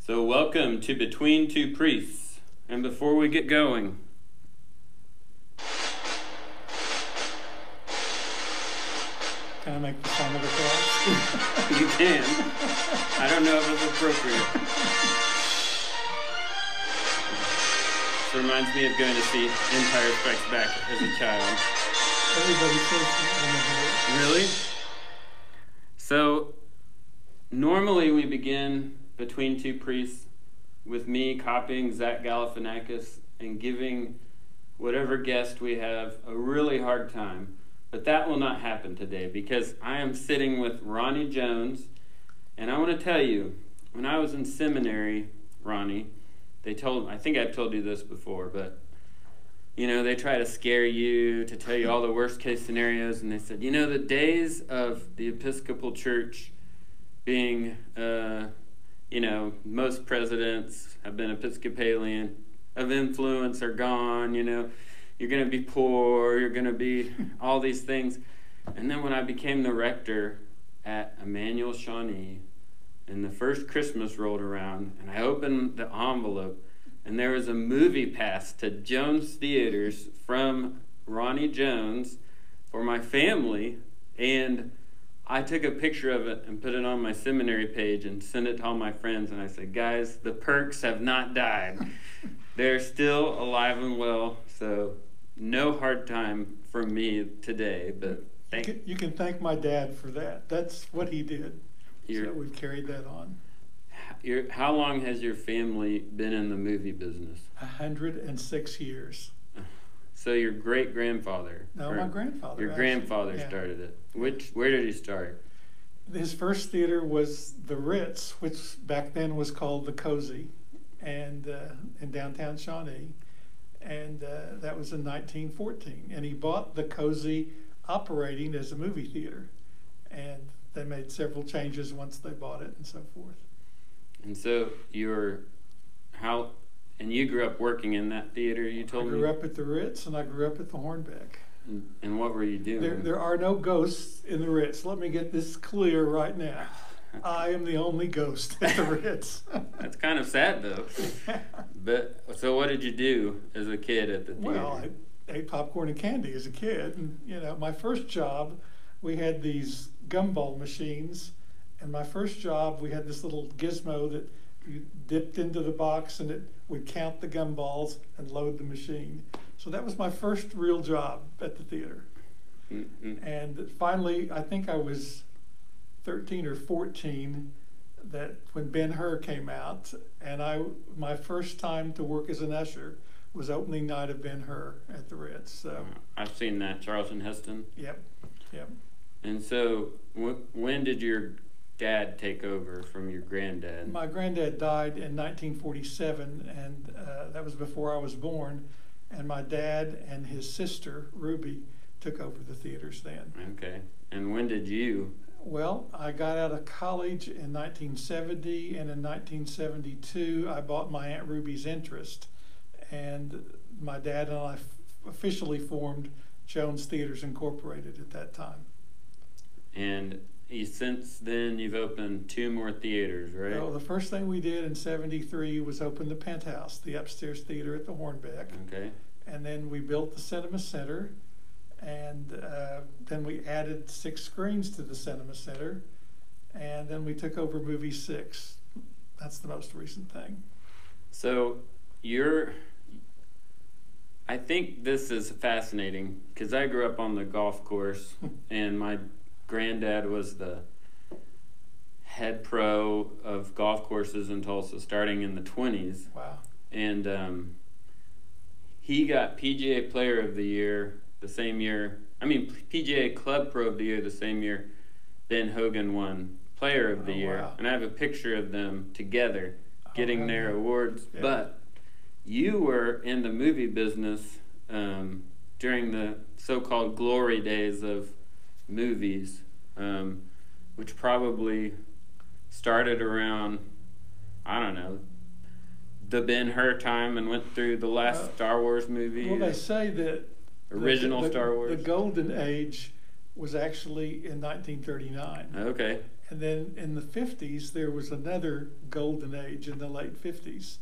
So welcome to Between Two Priests. And before we get going, can I make the sign of the cross? you can. I don't know if it's appropriate. This reminds me of going to see Empire Strikes Back as a child. Everybody says that. Really? So, normally we begin Between Two Priests with me copying Zach Galifianakis and giving whatever guest we have a really hard time. But that will not happen today because I am sitting with Ronny Jones. And I want to tell you, when I was in seminary, Ronny, I think I've told you this before, but they try to scare you, to tell you all the worst case scenarios. And they said, the days of the Episcopal Church being, most presidents have been Episcopalian, of influence are gone, you're going to be poor, you're going to be all these things. And then when I became the rector at Emmanuel Shawnee, and the first Christmas rolled around, and I opened the envelope, and there was a movie pass to Jones Theaters from Ronny Jones for my family, and I took a picture of it and put it on my seminary page and sent it to all my friends, and I said, guys, the perks have not died. They're still alive and well, so no hard time from me today, but you can thank my dad for that. That's what he did. So we've carried that on. How long has your family been in the movie business? 106 years. So your great-grandfather? No, my grandfather. Your grandfather started it. Where did he start? His first theater was the Ritz, which back then was called the Cozy, and in downtown Shawnee, and that was in 1914. And he bought the Cozy operating as a movie theater, and they made several changes once they bought it and so forth. And so you grew up working in that theater, you told me? I grew up at the Ritz, and I grew up at the Hornbeck. And what were you doing? There are no ghosts in the Ritz. Let me get this clear right now. I am the only ghost at the Ritz. That's kind of sad, though. But so what did you do as a kid at the theater? Well, I ate popcorn and candy as a kid. And, my first job, we had these gumball machines. And my first job, we had this little gizmo that you dipped into the box, and it would count the gumballs and load the machine. So that was my first real job at the theater. Mm-hmm. And finally, I think I was 13 or 14 that when Ben-Hur came out, and my first time to work as an usher was opening night of Ben-Hur at the Ritz. So I've seen that, Charlton Heston. Yep. And so when did your dad take over from your granddad? My granddad died in 1947, and that was before I was born. And my dad and his sister, Ruby, took over the theaters then. Okay. And when did you? Well, I got out of college in 1970, and in 1972, I bought my Aunt Ruby's interest. And my dad and I officially formed Jones Theaters Incorporated at that time. And since then, you've opened 2 more theaters, right? Well, the first thing we did in 73 was open the Penthouse, the upstairs theater at the Hornbeck. Okay. And then we built the Cinema Center, and then we added 6 screens to the Cinema Center, and then we took over Movie 6. That's the most recent thing. So I think this is fascinating, because I grew up on the golf course, and my granddad was the head pro of golf courses in Tulsa starting in the 20s. Wow. And he got PGA Player of the Year the same year. PGA Club Pro of the Year the same year Ben Hogan won Player of the Year. Wow. And I have a picture of them together getting their awards. Yeah. But you were in the movie business during the so-called glory days of movies, which probably started around, I don't know, the Ben-Hur time and went through the last Star Wars movie. Well, they say that Star Wars. The golden age was actually in 1939. Okay. And then in the 50s, there was another golden age in the late 50s,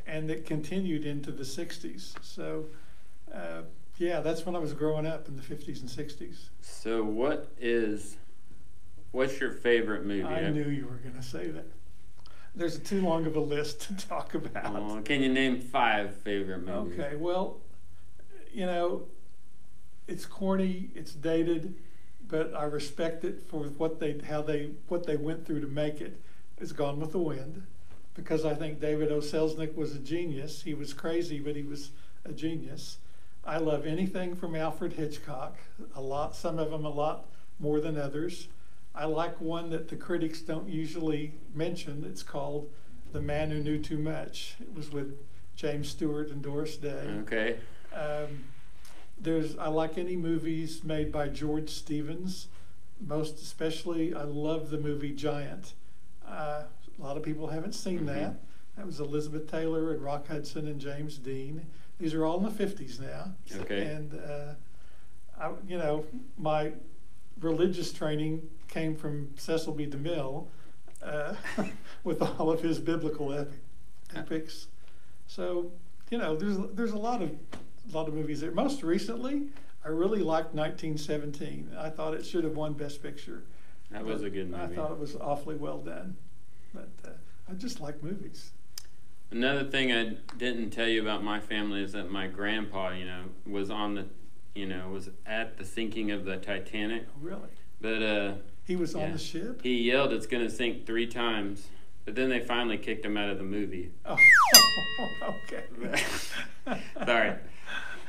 and it continued into the 60s. So, yeah, that's when I was growing up in the 50s and 60s. So what's your favorite movie? I knew you were going to say that. There's too long of a list to talk about. Can you name 5 favorite movies? Okay, well, it's corny, it's dated, but I respect it for what they went through to make it. Is Gone with the Wind, because I think David O. Selznick was a genius. He was crazy, but he was a genius. I love anything from Alfred Hitchcock, a lot, some of them a lot more than others. I like one that the critics don't usually mention. It's called The Man Who Knew Too Much. It was with James Stewart and Doris Day. Okay. I like any movies made by George Stevens. Most especially, I love the movie Giant. A lot of people haven't seen that. That was Elizabeth Taylor and Rock Hudson and James Dean. These are all in the 50s now. Okay. And my religious training came from Cecil B. DeMille with all of his biblical epics. So there's a lot of movies there. Most recently, I really liked 1917. I thought it should have won Best Picture. That was a good movie. I thought it was awfully well done. But I just like movies. Another thing I didn't tell you about my family is that my grandpa, was was at the sinking of the Titanic. Oh, really? But he was on the ship? He yelled it's going to sink 3 times, but then they finally kicked him out of the movie. Oh, okay. Sorry.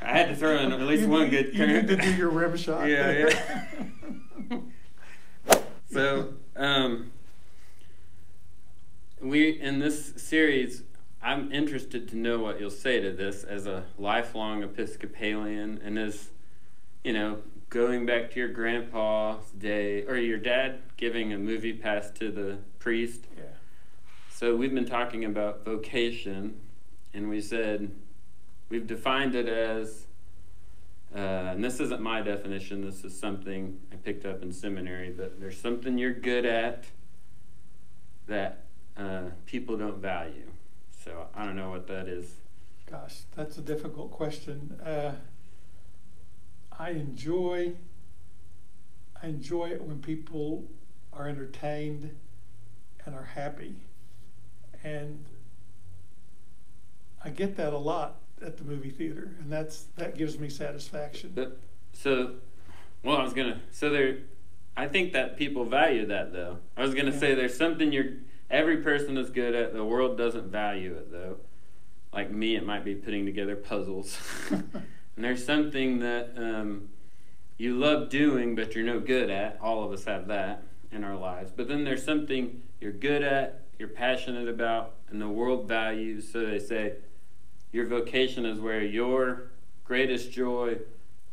I had to throw in at least one good You need to do your rim shot. Yeah. So, in this series, I'm interested to know what you'll say to this as a lifelong Episcopalian, and as, going back to your grandpa's day, or your dad giving a movie pass to the priest. Yeah. So we've been talking about vocation, and we said, we've defined it as, and this isn't my definition, this is something I picked up in seminary, but there's something you're good at that people don't value. So I don't know what that is. Gosh, that's a difficult question. I enjoy it when people are entertained and are happy. And I get that a lot at the movie theater, and that gives me satisfaction. I think that people value that, though. I was gonna say there's something every person is good at. The world doesn't value it, though. Like me, it might be putting together puzzles. And there's something that you love doing, but you're no good at. All of us have that in our lives. But then there's something you're good at, you're passionate about, and the world values. So they say your vocation is where your greatest joy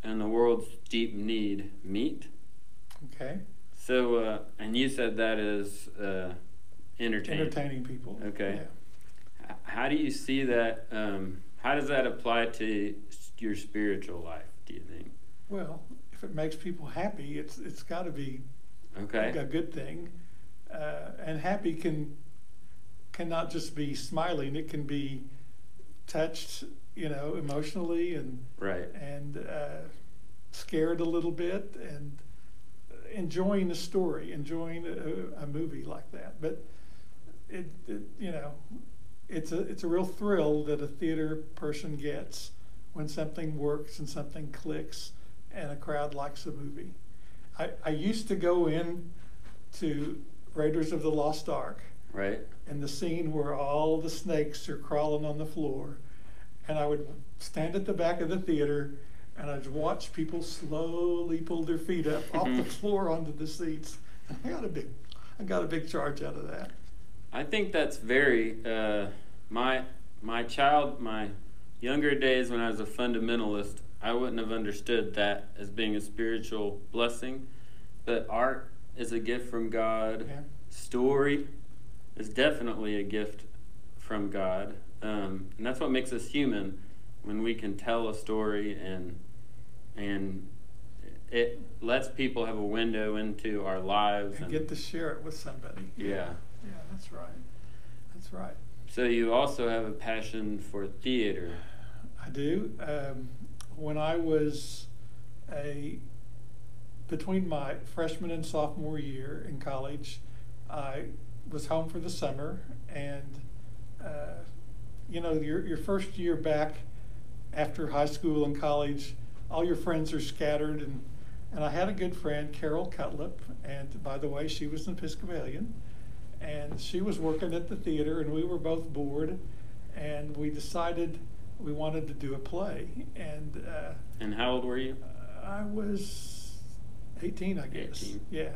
and the world's deep need meet. Okay. So, and you said that is entertaining people. Okay. Yeah. How do you see that? How does that apply to your spiritual life, do you think? Well, if it makes people happy, it's got to be a good thing. And happy cannot just be smiling. It can be touched, emotionally and right, and scared a little bit, and enjoying a story, enjoying a movie like that. But it's a real thrill that a theater person gets when something works and something clicks and a crowd likes a movie. I used to go in to Raiders of the Lost Ark. Right. And the scene where all the snakes are crawling on the floor. And I would stand at the back of the theater and I'd watch people slowly pull their feet up off the floor onto the seats. I got a big charge out of that. I think that's very my younger days when I was a fundamentalist, I wouldn't have understood that as being a spiritual blessing. But art is a gift from God. Yeah. Story is definitely a gift from God. And that's what makes us human, when we can tell a story and it lets people have a window into our lives And get to share it with somebody. Yeah. Yeah, that's right. That's right. So you also have a passion for theater. I do. When I was between my freshman and sophomore year in college, I was home for the summer, and your first year back after high school and college, all your friends are scattered, and I had a good friend, Carol Cutlip, and by the way, she was an Episcopalian, and she was working at the theater, and we were both bored, and we decided we wanted to do a play. And how old were you? I was 18, I guess. 18. Yeah.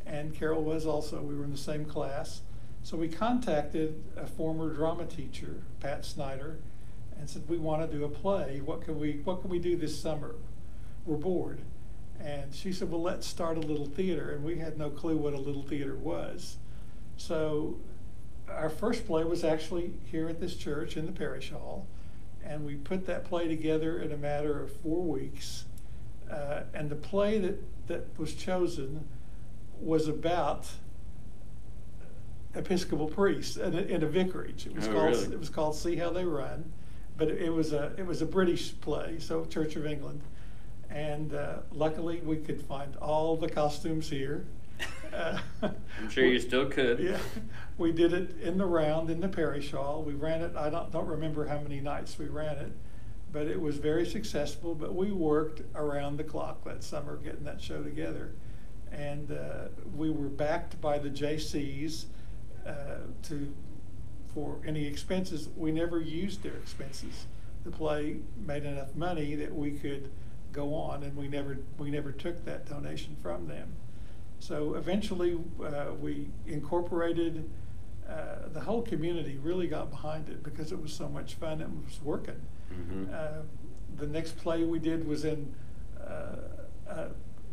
And Carol was also. We were in the same class. So we contacted a former drama teacher, Pat Snyder, and said, we want to do a play. What can we do this summer? We're bored. And she said, well, let's start a little theater. And we had no clue what a little theater was. So our first play was actually here at this church in the parish hall. And we put that play together in a matter of 4 weeks. And the play that was chosen was about Episcopal priests in a vicarage. It was called See How They Run, but it was a British play, so Church of England. And luckily we could find all the costumes here. I'm sure you still could. Yeah, we did it in the round in the parish hall. We ran it. I don't remember how many nights we ran it, but it was very successful. But we worked around the clock that summer getting that show together, and we were backed by the JCs for any expenses. We never used their expenses. The play made enough money that we could go on, and we never took that donation from them. So eventually we incorporated, the whole community really got behind it because it was so much fun and it was working. Mm-hmm. The next play we did was in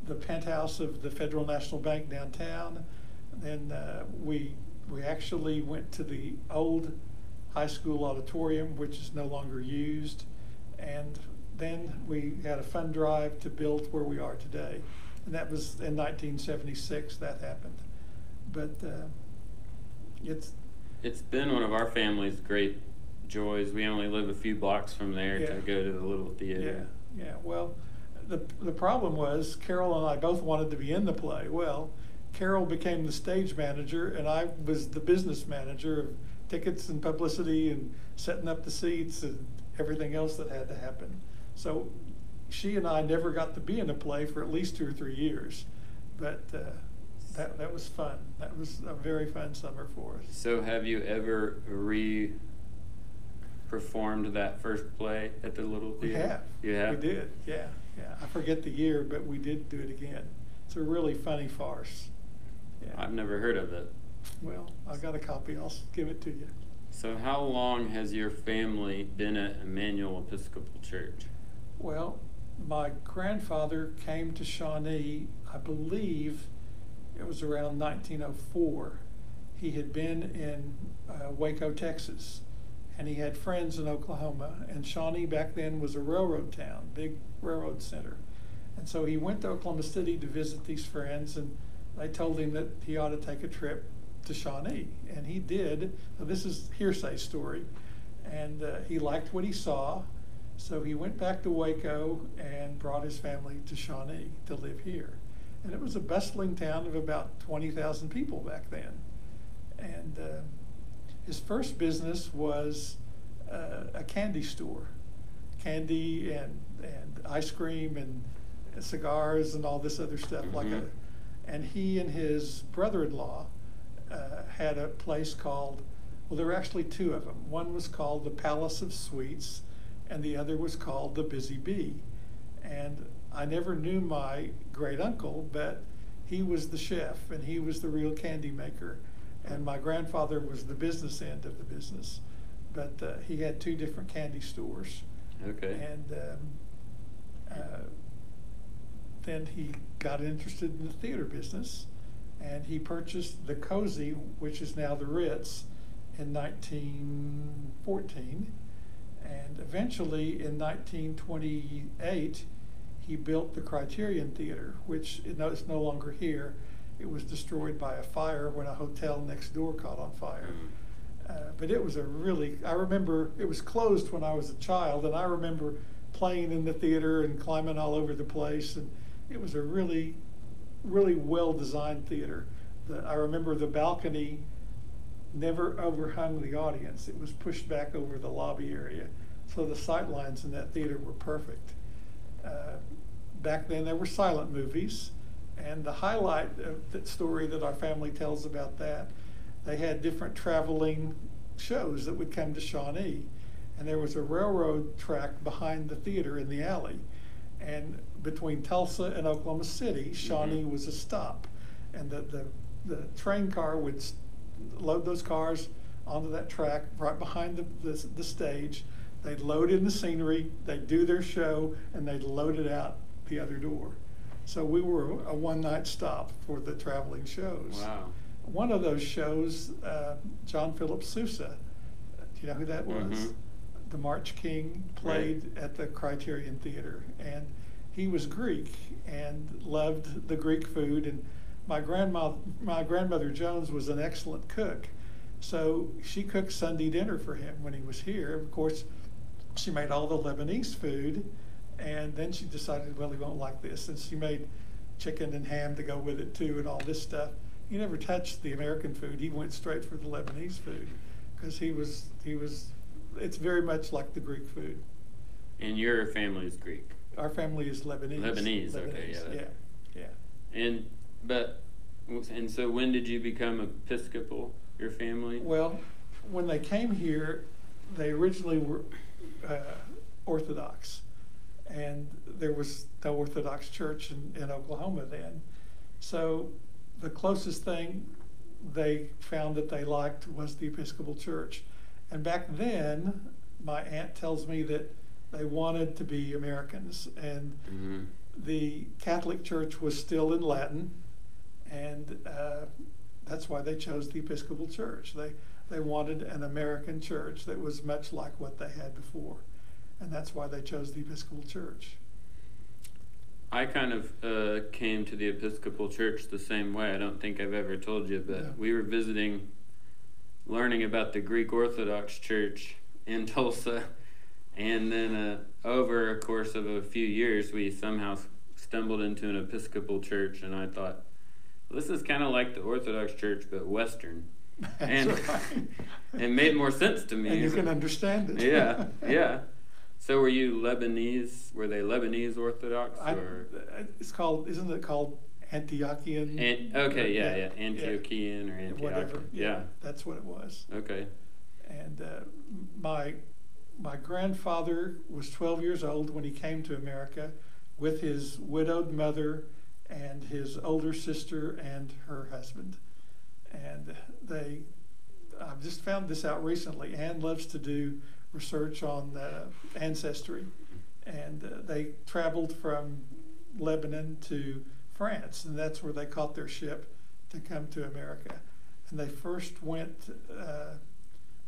the penthouse of the Federal National Bank downtown. Then we actually went to the old high school auditorium, which is no longer used. And then we had a fund drive to build where we are today. And that was in 1976 that happened. But it's been one of our family's great joys. We only live a few blocks from there to go to the little theater. Yeah. Well, the problem was Carol and I both wanted to be in the play. Well, Carol became the stage manager, and I was the business manager of tickets and publicity and setting up the seats and everything else that had to happen. So she and I never got to be in a play for at least 2 or 3 years, but that was fun. That was a very fun summer for us. So have you ever performed that first play at the little theater? We have. You have? We did, yeah. I forget the year, but we did do it again. It's a really funny farce. Yeah. I've never heard of it. Well, I got a copy. I'll give it to you. So how long has your family been at Emmanuel Episcopal Church? Well, my grandfather came to Shawnee, I believe it was around 1904. He had been in Waco, Texas, and he had friends in Oklahoma. And Shawnee back then was a railroad town, big railroad center. And so he went to Oklahoma City to visit these friends, and they told him that he ought to take a trip to Shawnee. And he did. Now, this is hearsay story. And he liked what he saw. So he went back to Waco and brought his family to Shawnee to live here. And it was a bustling town of about 20,000 people back then. And his first business was a candy store. Candy and ice cream and cigars and all this other stuff. Mm-hmm. And he and his brother-in-law had a place called, well, there were actually 2 of them. One was called the Palace of Sweets, and the other was called the Busy Bee. And I never knew my great uncle, but he was the chef and he was the real candy maker. And my grandfather was the business end of the business. But he had 2 different candy stores. Okay. And then he got interested in the theater business, and he purchased the Cozy, which is now the Ritz, in 1914. And eventually, in 1928, he built the Criterion Theater, which is no longer here. It was destroyed by a fire when a hotel next door caught on fire. But it was I remember it was closed when I was a child, and I remember playing in the theater and climbing all over the place, and it was a really, really well-designed theater. I remember the balcony never overhung the audience. It was pushed back over the lobby area, so the sight lines in that theater were perfect. Back then there were silent movies, and the highlight of that story that our family tells about that, they had different traveling shows that would come to Shawnee, and there was a railroad track behind the theater in the alley, and between Tulsa and Oklahoma City, Shawnee was a stop, and the train car would load those cars onto that track right behind the stage. They'd load in the scenery, they'd do their show, and they'd load it out the other door. So we were a one-night stop for the traveling shows. Wow. One of those shows, John Philip Sousa, do you know who that was? The March King played at the Criterion Theater, and he was Greek and loved the Greek food. And my grandmother Jones was an excellent cook, so she cooked Sunday dinner for him when he was here. Of course, she made all the Lebanese food, and then she decided, well, he won't like this, and she made chicken and ham to go with it too, and all this stuff. He never touched the American food. He went straight for the Lebanese food because he was. It's very much like the Greek food. And your family is Greek. Our family is Lebanese. Lebanese. Okay, yeah. And so when did you become Episcopal, your family? Well, when they came here, they originally were Orthodox, and there was no Orthodox church in Oklahoma then. So the closest thing they found that they liked was the Episcopal Church. And back then, my aunt tells me that they wanted to be Americans, and the Catholic Church was still in Latin, and that's why they chose the Episcopal Church. They wanted an American church that was much like what they had before, and that's why they chose the Episcopal Church. I kind of came to the Episcopal Church the same way. I don't think I've ever told you, but we were learning about the Greek Orthodox Church in Tulsa, and then over a course of a few years, we somehow stumbled into an Episcopal church, and I thought, well, this is kind of like the Orthodox Church, but Western. And it made more sense to me. And you can understand it. Yeah. So were you Lebanese? Were they Lebanese Orthodox? Isn't it called Antiochian? Antiochian or Antioch. Whatever. Yeah, that's what it was. Okay. And my grandfather was 12 years old when he came to America with his widowed mother and his older sister and her husband. And I've just found this out recently. Anne loves to do research on ancestry, and they traveled from Lebanon to France, and that's where they caught their ship to come to America. And they first went,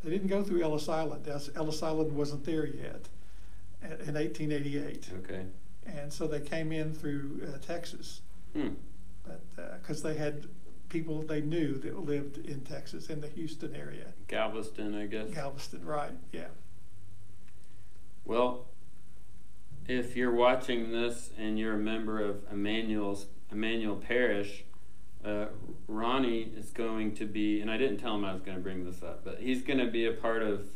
they didn't go through Ellis Island. Ellis Island wasn't there yet in 1888. Okay. And so they came in through Texas, but because they had people they knew that lived in Texas, in the Houston area. Galveston, I guess. Galveston, right, yeah. Well, if you're watching this and you're a member of Emmanuel Parish, Ronny is going to be, and I didn't tell him I was going to bring this up, but he's going to be a part of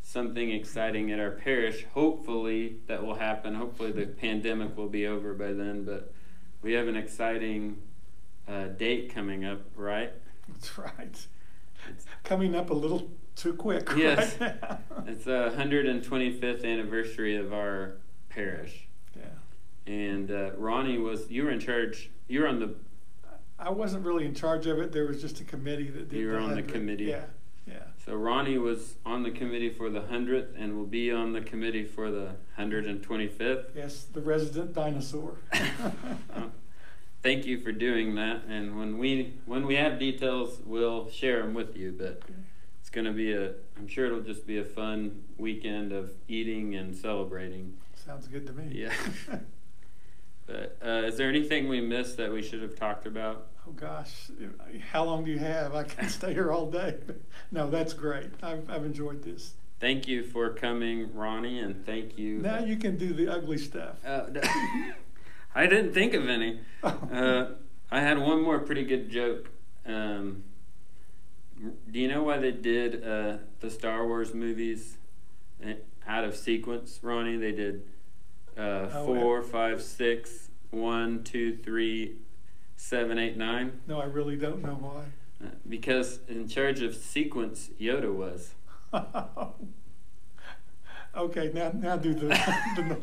something exciting at our parish. Hopefully that will happen. Hopefully the pandemic will be over by then, but we have an exciting date coming up, right? That's right. It's coming up a little too quick. Yes. Right now. It's the 125th anniversary of our parish. Yeah. And Ronny you were in charge. You were on the. I wasn't really in charge of it. There was just a committee that did. You were on the committee. Yeah. So Ronny was on the committee for the 100th and will be on the committee for the 125th. Yes, the resident dinosaur. Thank you for doing that. And when we have details, we'll share them with you. But it's going to be I'm sure it'll just be a fun weekend of eating and celebrating. Sounds good to me. Yeah. But is there anything we missed that we should have talked about? Oh gosh, how long do you have? I can stay here all day. No, that's great. I've enjoyed this. Thank you for coming, Ronnie, and thank you. Now you can do the ugly stuff. I didn't think of any. I had one more pretty good joke. Do you know why they did the Star Wars movies out of sequence, Ronnie? They did 4, 5, 6, 1, 2, 3, 7, 8, 9. No, I really don't know why. Because in charge of sequence, Yoda was. Okay, now do the